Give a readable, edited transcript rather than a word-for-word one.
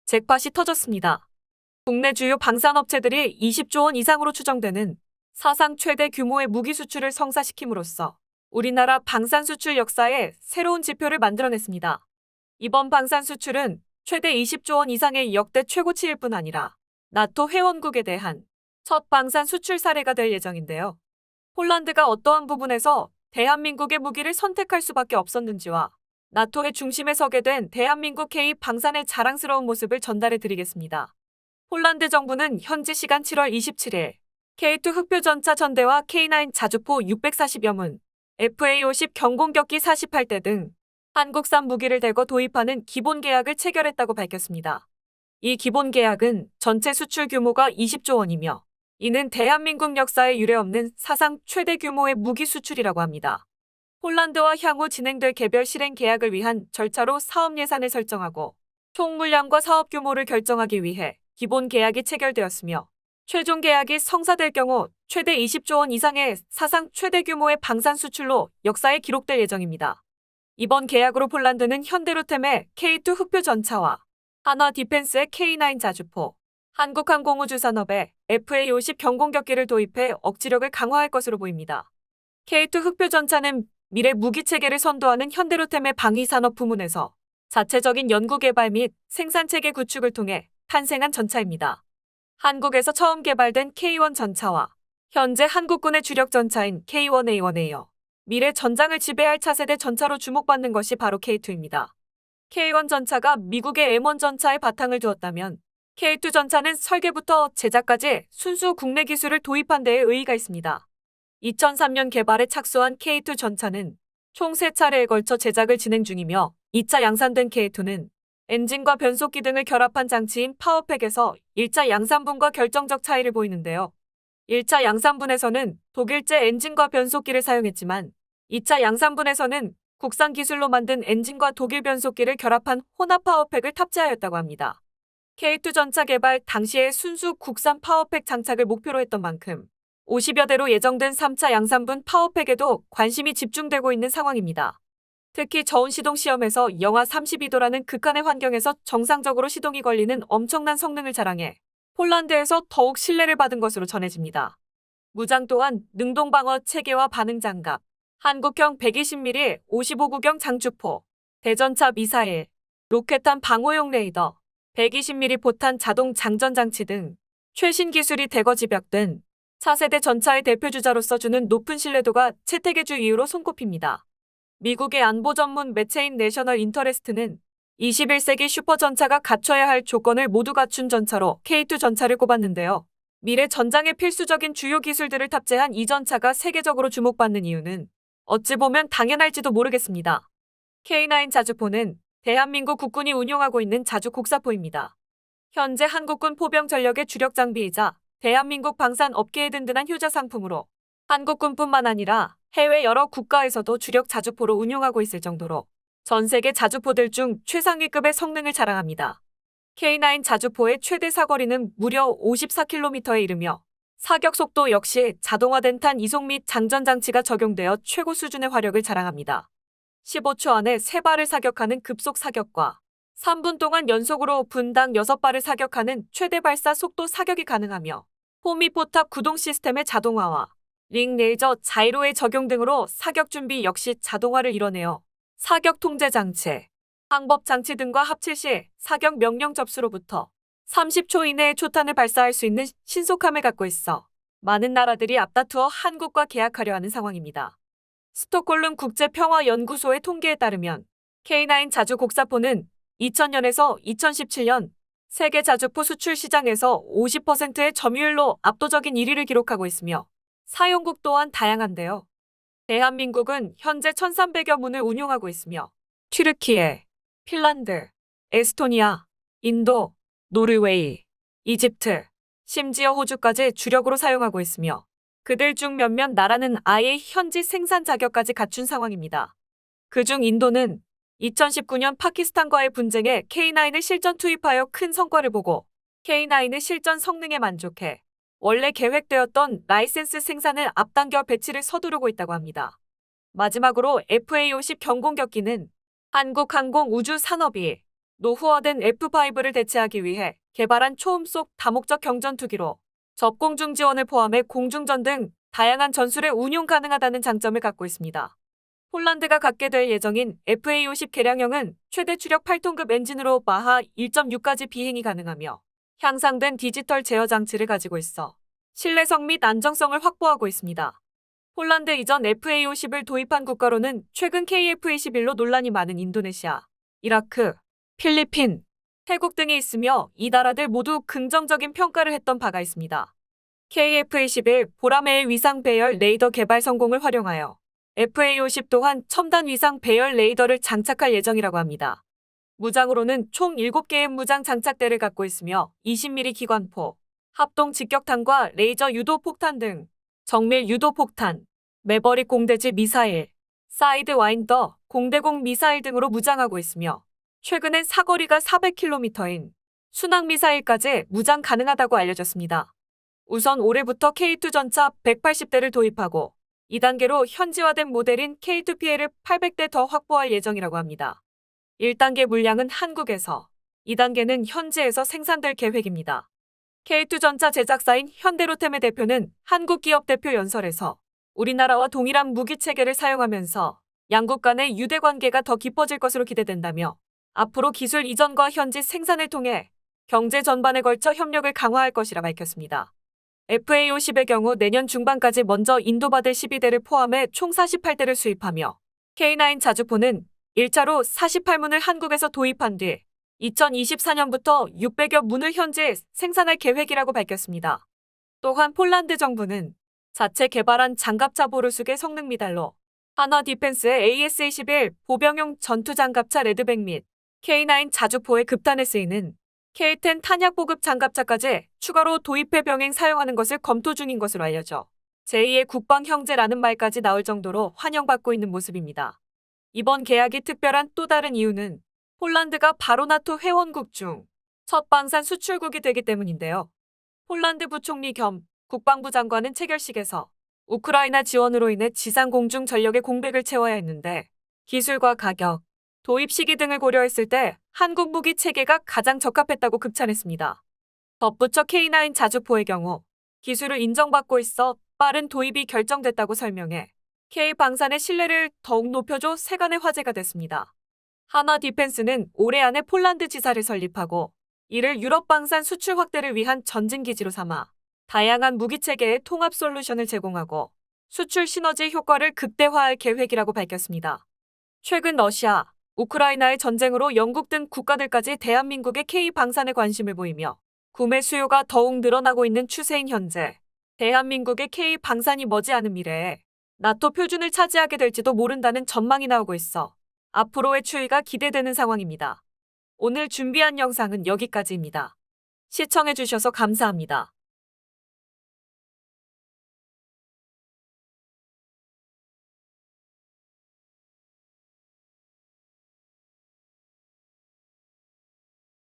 잭팟이 터졌습니다. 국내 주요 방산업체들이 20조 원 이상으로 추정되는 사상 최대 규모의 무기 수출을 성사시킴으로써 우리나라 방산 수출 역사에 새로운 지표를 만들어냈습니다. 이번 방산 수출은 최대 20조 원 이상의 역대 최고치일 뿐 아니라 나토 회원국에 대한 첫 방산 수출 사례가 될 예정인데요. 폴란드가 어떠한 부분에서 대한민국의 무기를 선택할 수밖에 없었는지와 나토의 중심에 서게 된 대한민국 K 방산의 자랑스러운 모습을 전달해 드리겠습니다. 폴란드 정부는 현지 시간 7월 27일 K2 흑표전차 전대와 K9 자주포 640여 문, FA50 경공격기 48대 등 한국산 무기를 대거 도입하는 기본 계약을 체결했다고 밝혔습니다. 이 기본 계약은 전체 수출 규모가 20조 원이며 이는 대한민국 역사에 유례없는 사상 최대 규모의 무기 수출이라고 합니다. 폴란드와 향후 진행될 개별 실행 계약을 위한 절차로 사업 예산을 설정하고 총 물량과 사업 규모를 결정하기 위해 기본 계약이 체결되었으며 최종 계약이 성사될 경우 최대 20조 원 이상의 사상 최대 규모의 방산 수출로 역사에 기록될 예정입니다. 이번 계약으로 폴란드는 현대로템의 K2 흑표 전차와 한화 디펜스의 K9 자주포, 한국항공우주산업의 FA50 경공격기를 도입해 억지력을 강화할 것으로 보입니다. K2 흑표 전차는 미래 무기체계를 선도하는 현대로템의 방위산업 부문에서 자체적인 연구개발 및 생산체계 구축을 통해 탄생한 전차입니다. 한국에서 처음 개발된 K1 전차와 현재 한국군의 주력 전차인 K1A1에요. 미래 전장을 지배할 차세대 전차로 주목받는 것이 바로 K2입니다. K1 전차가 미국의 M1 전차에 바탕을 두었다면 K2 전차는 설계부터 제작까지 순수 국내 기술을 도입한 데에 의의가 있습니다. 2003년 개발에 착수한 K2 전차는 총 3차례에 걸쳐 제작을 진행 중이며 2차 양산된 K2는 엔진과 변속기 등을 결합한 장치인 파워팩에서 1차 양산분과 결정적 차이를 보이는데요. 1차 양산분에서는 독일제 엔진과 변속기를 사용했지만 2차 양산분에서는 국산 기술로 만든 엔진과 독일 변속기를 결합한 혼합 파워팩을 탑재하였다고 합니다. K2 전차 개발 당시에 순수 국산 파워팩 장착을 목표로 했던 만큼 50여 대로 예정된 3차 양산분 파워팩에도 관심이 집중되고 있는 상황입니다. 특히 저온 시동 시험에서 영하 32도라는 극한의 환경에서 정상적으로 시동이 걸리는 엄청난 성능을 자랑해 폴란드에서 더욱 신뢰를 받은 것으로 전해집니다. 무장 또한 능동방어 체계와 반응장갑, 한국형 120mm 55구경 장주포, 대전차 미사일, 로켓탄 방호용 레이더, 120mm 포탄 자동 장전장치 등 최신 기술이 대거 집약된 차세대 전차의 대표주자로서 주는 높은 신뢰도가 채택의 주 이유로 손꼽힙니다. 미국의 안보 전문 매체인 내셔널 인터레스트는 21세기 슈퍼전차가 갖춰야 할 조건을 모두 갖춘 전차로 K2 전차를 꼽았는데요. 미래 전장의 필수적인 주요 기술들을 탑재한 이 전차가 세계적으로 주목받는 이유는 어찌 보면 당연할지도 모르겠습니다. K9 자주포는 대한민국 국군이 운용하고 있는 자주 곡사포입니다. 현재 한국군 포병 전력의 주력 장비이자 대한민국 방산 업계의 든든한 효자 상품으로 한국군뿐만 아니라 해외 여러 국가에서도 주력 자주포로 운용하고 있을 정도로 전 세계 자주포들 중 최상위급의 성능을 자랑합니다. K9 자주포의 최대 사거리는 무려 54km에 이르며 사격 속도 역시 자동화된 탄 이송 및 장전 장치가 적용되어 최고 수준의 화력을 자랑합니다. 15초 안에 3발을 사격하는 급속 사격과 3분 동안 연속으로 분당 6발을 사격하는 최대 발사 속도 사격이 가능하며 포미 포탑 구동 시스템의 자동화와 링 레이저 자이로의 적용 등으로 사격 준비 역시 자동화를 이뤄내어 사격 통제 장치, 항법 장치 등과 합칠 시 사격 명령 접수로부터 30초 이내에 초탄을 발사할 수 있는 신속함을 갖고 있어 많은 나라들이 앞다투어 한국과 계약하려 하는 상황입니다. 스톡홀름 국제평화연구소의 통계에 따르면 K9 자주 곡사포는 2000년에서 2017년 세계 자주포 수출 시장에서 50%의 점유율로 압도적인 1위를 기록하고 있으며 사용국 또한 다양한데요. 대한민국은 현재 1300여 문을 운용하고 있으며 튀르키예, 핀란드, 에스토니아, 인도, 노르웨이, 이집트, 심지어 호주까지 주력으로 사용하고 있으며 그들 중 몇몇 나라는 아예 현지 생산 자격까지 갖춘 상황입니다. 그중 인도는 2019년 파키스탄과의 분쟁에 K9을 실전 투입하여 큰 성과를 보고 K9의 실전 성능에 만족해 원래 계획되었던 라이센스 생산을 앞당겨 배치를 서두르고 있다고 합니다. 마지막으로 FA50 경공격기는 한국항공우주산업이 노후화된 F5를 대체하기 위해 개발한 초음속 다목적 경전투기로 접공중 지원을 포함해 공중전 등 다양한 전술에 운용 가능하다는 장점을 갖고 있습니다. 폴란드가 갖게 될 예정인 FA-50 개량형은 최대 추력 8톤급 엔진으로 마하 1.6까지 비행이 가능하며 향상된 디지털 제어 장치를 가지고 있어 신뢰성 및 안정성을 확보하고 있습니다. 폴란드 이전 FA-50을 도입한 국가로는 최근 KF-21로 논란이 많은 인도네시아, 이라크, 필리핀, 태국 등이 있으며 이 나라들 모두 긍정적인 평가를 했던 바가 있습니다. KF-21 보라매의 위상 배열 레이더 개발 성공을 활용하여 FA-50 또한 첨단 위상 배열 레이더를 장착할 예정이라고 합니다. 무장으로는 총 7개의 무장 장착대를 갖고 있으며 20mm 기관포, 합동 직격탄과 레이저 유도 폭탄 등 정밀 유도 폭탄, 매버릭 공대지 미사일, 사이드 와인더, 공대공 미사일 등으로 무장하고 있으며 최근엔 사거리가 400km인 순항 미사일까지 무장 가능하다고 알려졌습니다. 우선 올해부터 K2 전차 180대를 도입하고 2단계로 현지화된 모델인 K2PL을 800대 더 확보할 예정이라고 합니다. 1단계 물량은 한국에서, 2단계는 현지에서 생산될 계획입니다. K2 전차 제작사인 현대로템의 대표는 한국 기업 대표 연설에서 우리나라와 동일한 무기 체계를 사용하면서 양국 간의 유대 관계가 더 깊어질 것으로 기대된다며 앞으로 기술 이전과 현지 생산을 통해 경제 전반에 걸쳐 협력을 강화할 것이라 밝혔습니다. FA-50의 경우 내년 중반까지 먼저 인도받을 12대를 포함해 총 48대를 수입하며 K9 자주포는 1차로 48문을 한국에서 도입한 뒤 2024년부터 600여 문을 현재 생산할 계획이라고 밝혔습니다. 또한 폴란드 정부는 자체 개발한 장갑차 보르숙의 성능 미달로 한화 디펜스의 AS-21 보병용 전투장갑차 레드백 및 K9 자주포의 급탄에 쓰이는 K10 탄약 보급 장갑차까지 추가로 도입해 병행 사용하는 것을 검토 중인 것으로 알려져 제2의 국방 형제라는 말까지 나올 정도로 환영받고 있는 모습입니다. 이번 계약이 특별한 또 다른 이유는 폴란드가 바로 나토 회원국 중 첫 방산 수출국이 되기 때문인데요. 폴란드 부총리 겸 국방부 장관은 체결식에서 우크라이나 지원으로 인해 지상 공중 전력의 공백을 채워야 했는데 기술과 가격, 도입 시기 등을 고려했을 때 한국 무기 체계가 가장 적합했다고 극찬했습니다. 덧붙여 K9 자주포의 경우 기술을 인정받고 있어 빠른 도입이 결정됐다고 설명해 K방산의 신뢰를 더욱 높여줘 세간의 화제가 됐습니다. 한화 디펜스는 올해 안에 폴란드 지사를 설립하고 이를 유럽 방산 수출 확대를 위한 전진기지로 삼아 다양한 무기체계의 통합 솔루션을 제공하고 수출 시너지 효과를 극대화할 계획이라고 밝혔습니다. 최근 러시아, 우크라이나의 전쟁으로 영국 등 국가들까지 대한민국의 K방산에 관심을 보이며 구매 수요가 더욱 늘어나고 있는 추세인 현재 대한민국의 K방산이 머지않은 미래에 나토 표준을 차지하게 될지도 모른다는 전망이 나오고 있어 앞으로의 추이가 기대되는 상황입니다. 오늘 준비한 영상은 여기까지입니다. 시청해주셔서 감사합니다.